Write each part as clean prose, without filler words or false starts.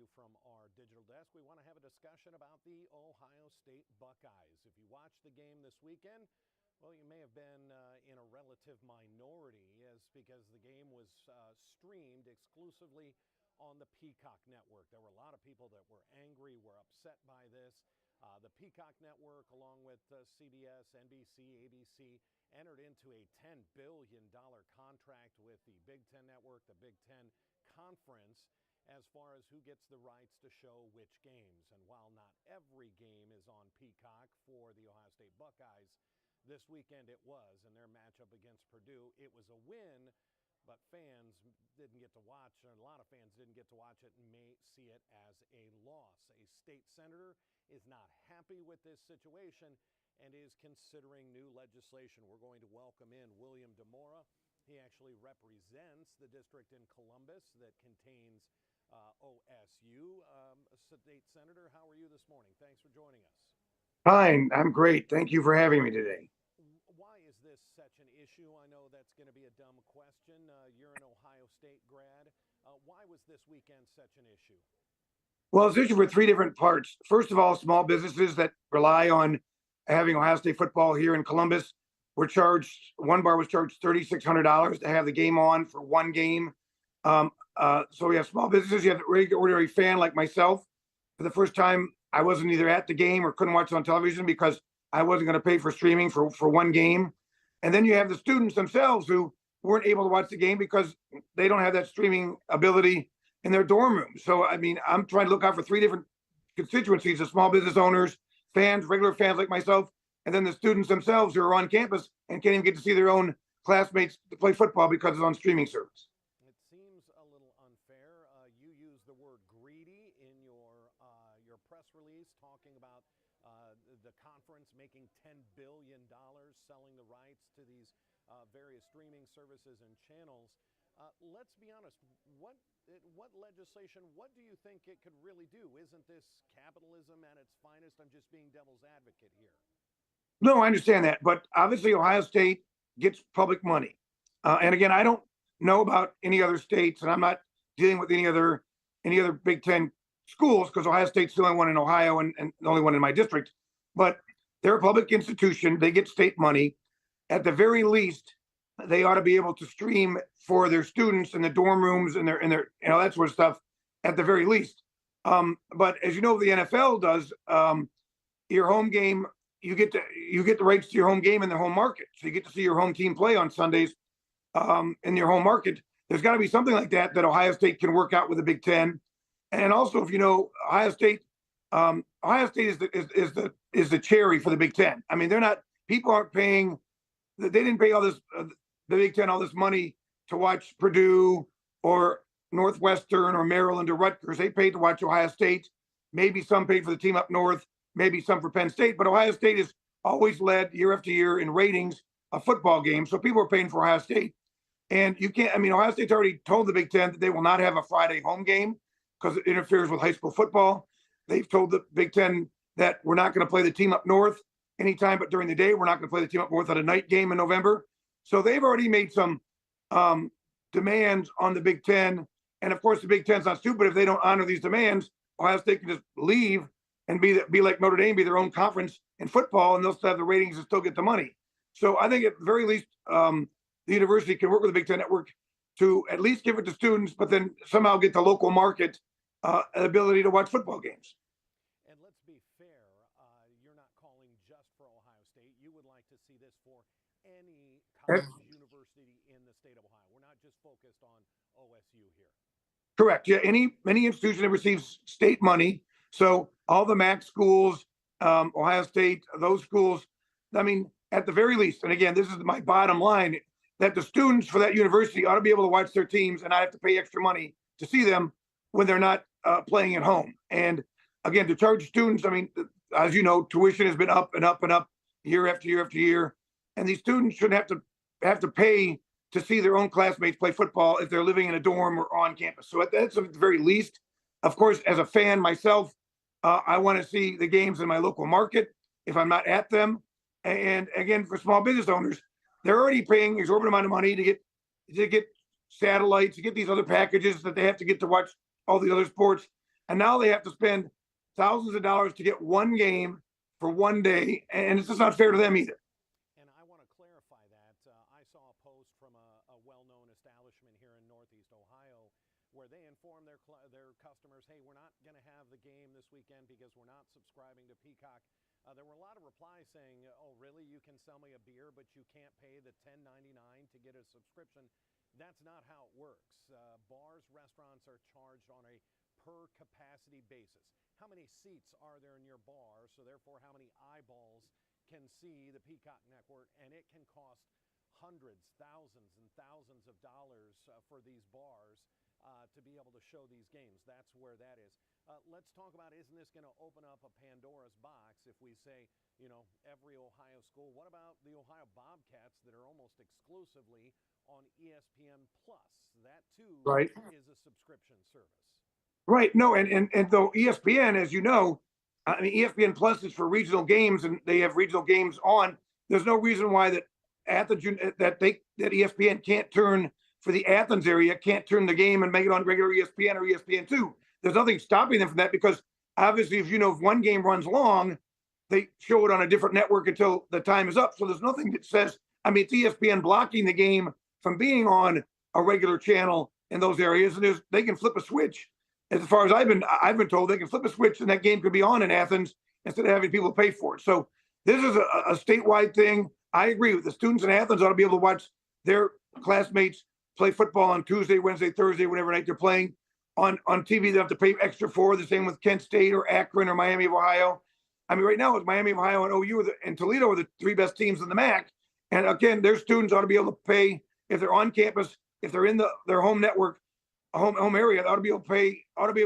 you from our digital desk. We want to have a discussion about the Ohio State Buckeyes. If you watched the game this weekend, well, you may have been in a relative minority as because the game was streamed exclusively on the Peacock Network. There were a lot of people that were angry, were upset by this. The Peacock Network, along with CBS, NBC, ABC, entered into a $10 billion contract with the Big Ten Network, the Big Ten Conference, as far as who gets the rights to show which games. And while not every game is on Peacock for the Ohio State Buckeyes, this weekend it was, and their matchup against Purdue, it was a win, but fans didn't get to watch, and a lot of fans didn't get to watch it and may see it as a loss. A state senator is not happy with this situation and is considering new legislation. We're going to welcome in William Deora. He actually represents the district in Columbus that contains OSU. State Senator, how are you this morning? Thanks for joining us. Fine, I'm great. Thank you for having me today. Why is this such an issue? I know that's going to be a dumb question. You're an Ohio State grad. Why was this weekend such an issue? Well, it's an issue for three different parts. First of all, small businesses that rely on having Ohio State football here in Columbus were charged, one bar was charged $3,600 to have the game on for one game. So we have small businesses, you have the regular ordinary fan like myself. For the first time, I wasn't either at the game or couldn't watch it on television because I wasn't going to pay for streaming for one game. And then you have the students themselves who weren't able to watch the game because they don't have that streaming ability in their dorm room. So, I mean, I'm trying to look out for three different constituencies: the small business owners, fans, regular fans like myself, and then the students themselves who are on campus and can't even get to see their own classmates play football because it's on streaming service. It seems a little unfair. You use the word greedy in your press release, talking about the conference making $10 billion selling the rights to these various streaming services and channels. Let's be honest. What legislation? What do you think it could really do? Isn't this capitalism at its finest? I'm just being devil's advocate here. No, I understand that, but obviously Ohio State gets public money, and again, I don't know about any other states, and I'm not dealing with any other Big Ten schools because Ohio State's the only one in Ohio and the only one in my district. But they're a public institution; they get state money. At the very least, they ought to be able to stream for their students in the dorm rooms and their that sort of stuff. At the very least, but as you know, the NFL does your home game. You get the rights to your home game in the home market, so you get to see your home team play on Sundays in your home market. There's got to be something like that Ohio State can work out with the Big Ten, and also if you know Ohio State is the cherry for the Big Ten. I mean, people aren't paying. They didn't pay all this the Big Ten all this money to watch Purdue or Northwestern or Maryland or Rutgers. They paid to watch Ohio State. Maybe some paid for the team up north. Maybe some for Penn State, but Ohio State has always led year after year in ratings of football games. So people are paying for Ohio State. And you can't, I mean, Ohio State's already told the Big Ten that they will not have a Friday home game because it interferes with high school football. They've told the Big Ten that we're not going to play the team up north anytime, but during the day, we're not going to play the team up north at a night game in November. So they've already made some demands on the Big Ten. And of course, the Big Ten's not stupid. If they don't honor these demands, Ohio State can just leave and be like Notre Dame, be their own conference in football, and they'll still have the ratings and still get the money. So I think at the very least, the university can work with the Big Ten Network to at least give it to students, but then somehow get the local market ability to watch football games. And let's be fair, you're not calling just for Ohio State. You would like to see this for any college university in the state of Ohio. We're not just focused on OSU here. Correct. Yeah, any institution that receives state money. So all the MAC schools, Ohio State, those schools, I mean, at the very least, and again, this is my bottom line, that the students for that university ought to be able to watch their teams and not have to pay extra money to see them when they're not playing at home. And again, to charge students, I mean, as you know, tuition has been up and up and up year after year after year. And these students shouldn't have to pay to see their own classmates play football if they're living in a dorm or on campus. So that's at the very least. Of course, as a fan myself, I want to see the games in my local market if I'm not at them. And again, for small business owners, they're already paying exorbitant amount of money to get satellites, to get these other packages that they have to get to watch all the other sports. and now they have to spend thousands of dollars to get one game for one day, and it's just not fair to them either. And I want to clarify that. I saw a post from a well-known establishment here in Northeast Ohio where they informed their customers, hey, we're not going to have the game this weekend because we're not subscribing to Peacock. There were a lot of replies saying, oh, really? You can sell me a beer, but you can't pay the $10.99 to get a subscription. That's not how it works. Bars, restaurants are charged on a per capacity basis. How many seats are there in your bar? So therefore, how many eyeballs can see the Peacock Network? And it can cost hundreds, thousands, and thousands of dollars for these bars to be able to show these games. That's where that is. Let's talk about, isn't this going to open up a Pandora's box if we say, you know, every Ohio school? What about the Ohio Bobcats that are almost exclusively on ESPN Plus? That too is a subscription service. Right. No, and though ESPN, as you know, I mean, ESPN Plus is for regional games, and they have regional games on. There's no reason why that that ESPN can't turn for the Athens area, can't turn the game and make it on regular ESPN or ESPN2. There's nothing stopping them from that because obviously, if one game runs long, they show it on a different network until the time is up. So there's nothing that says, I mean, it's ESPN blocking the game from being on a regular channel in those areas, and they can flip a switch. As far as I've been told, they can flip a switch and that game could be on in Athens instead of having people pay for it. So this is a statewide thing. I agree with the students in Athens ought to be able to watch their classmates play football on Tuesday, Wednesday, Thursday, whatever night they're playing on TV. They have to pay extra for. The same with Kent State or Akron or Miami of Ohio. I mean, right now it's Miami of Ohio and OU and Toledo are the three best teams in the MAC. And again, their students ought to be able to pay if they're on campus, if they're in their home network, home area. They ought to be able to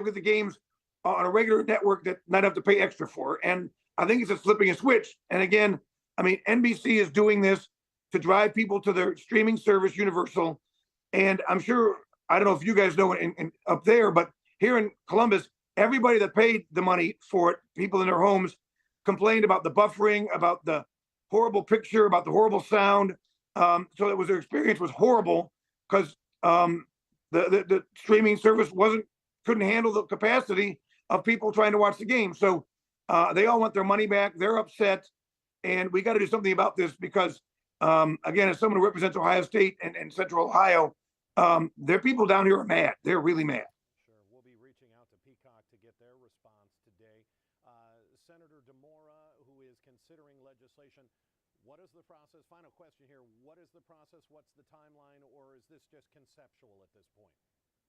get the games on a regular network that not have to pay extra for. And I think it's just flipping a switch. And again, I mean, NBC is doing this to drive people to their streaming service, Universal. And I'm sure, I don't know if you guys know in up there, but here in Columbus, everybody that paid the money for it, people in their homes, complained about the buffering, about the horrible picture, about the horrible sound. So their experience was horrible because the streaming service couldn't handle the capacity of people trying to watch the game. So they all want their money back. They're upset, and we got to do something about this because, again, as someone who represents Ohio State and Central Ohio, their people down here are mad. They're really mad. Sure. We'll be reaching out to Peacock to get their response today. Senator Deora, who is considering legislation, what is the process? Final question here. What is the process? What's the timeline? Or is this just conceptual at this point?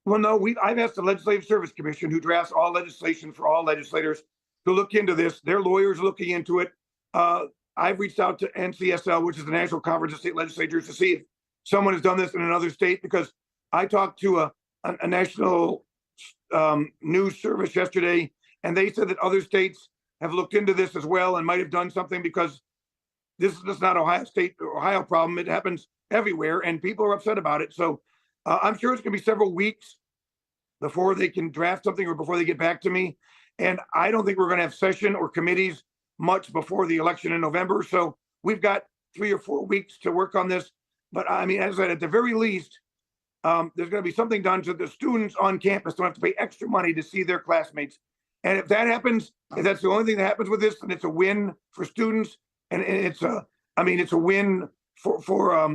Well, no, I've asked the Legislative Service Commission, who drafts all legislation for all legislators, to look into this. Their lawyers are looking into it. I've reached out to NCSL, which is the National Conference of State Legislatures, to see if someone has done this in another state, because I talked to a national news service yesterday, and they said that other states have looked into this as well and might have done something, because this is not Ohio problem. It happens everywhere, and people are upset about it. So I'm sure it's going to be several weeks before they can draft something or before they get back to me. And I don't think we're going to have session or committees much before the election in November. So we've got 3 or 4 weeks to work on this. But I mean, as I said, at the very least, there's going to be something done so the students on campus don't have to pay extra money to see their classmates. And if that happens, if that's the only thing that happens with this, then it's a win for students, and it's a win for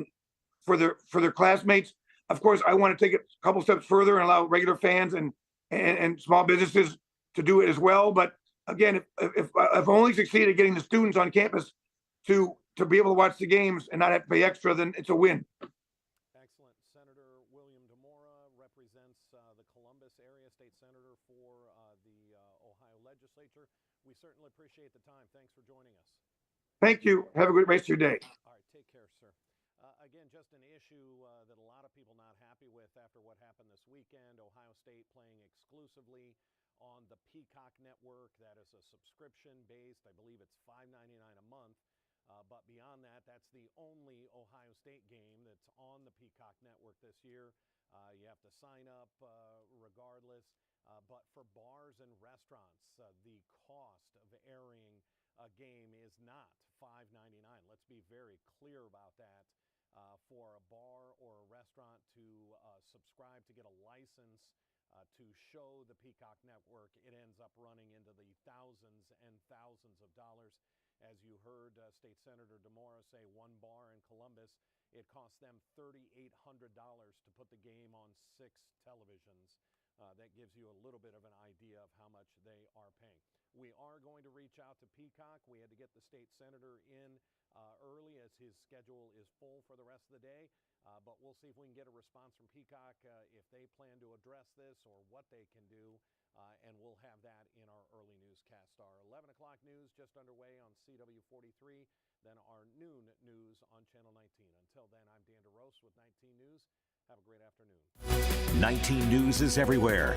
their classmates. Of course, I want to take it a couple steps further and allow regular fans and small businesses to do it as well. But again, if only succeed at getting the students on campus to be able to watch the games and not have to pay extra, then it's a win. Excellent. Senator William Deora represents the Columbus area state senator for the Ohio legislature. We certainly appreciate the time. Thanks for joining us. Thank you. Have a great rest of your day. All right. Take care, sir. Again, just an issue that a lot of people not happy with after what happened this weekend. Ohio State playing exclusively on the Peacock Network. That is a subscription-based. I believe it's $5.99 a month. But beyond that, that's the only Ohio State game that's on the Peacock Network this year. You have to sign up regardless. But for bars and restaurants, the cost of airing a game is not $5.99. Let's be very clear about that. For a bar or a restaurant to subscribe to get a license to show the Peacock Network. It ends up running into the thousands and thousands of dollars. As you heard State Senator Deora say, one bar in Columbus, it cost them $3,800 to put the game on 6 televisions. That gives you a little bit of an idea of how much they are paying. We are going to reach out to Peacock. We had to get the state senator in early as his schedule is full for the rest of the day. But we'll see if we can get a response from Peacock if they plan to address this or what they can do. And we'll have that in our early newscast. Our 11 o'clock news just underway on CW43, then our noon news on Channel 19. Until then, I'm Dan Deora with 19 News. Have a great afternoon. 19 News is everywhere.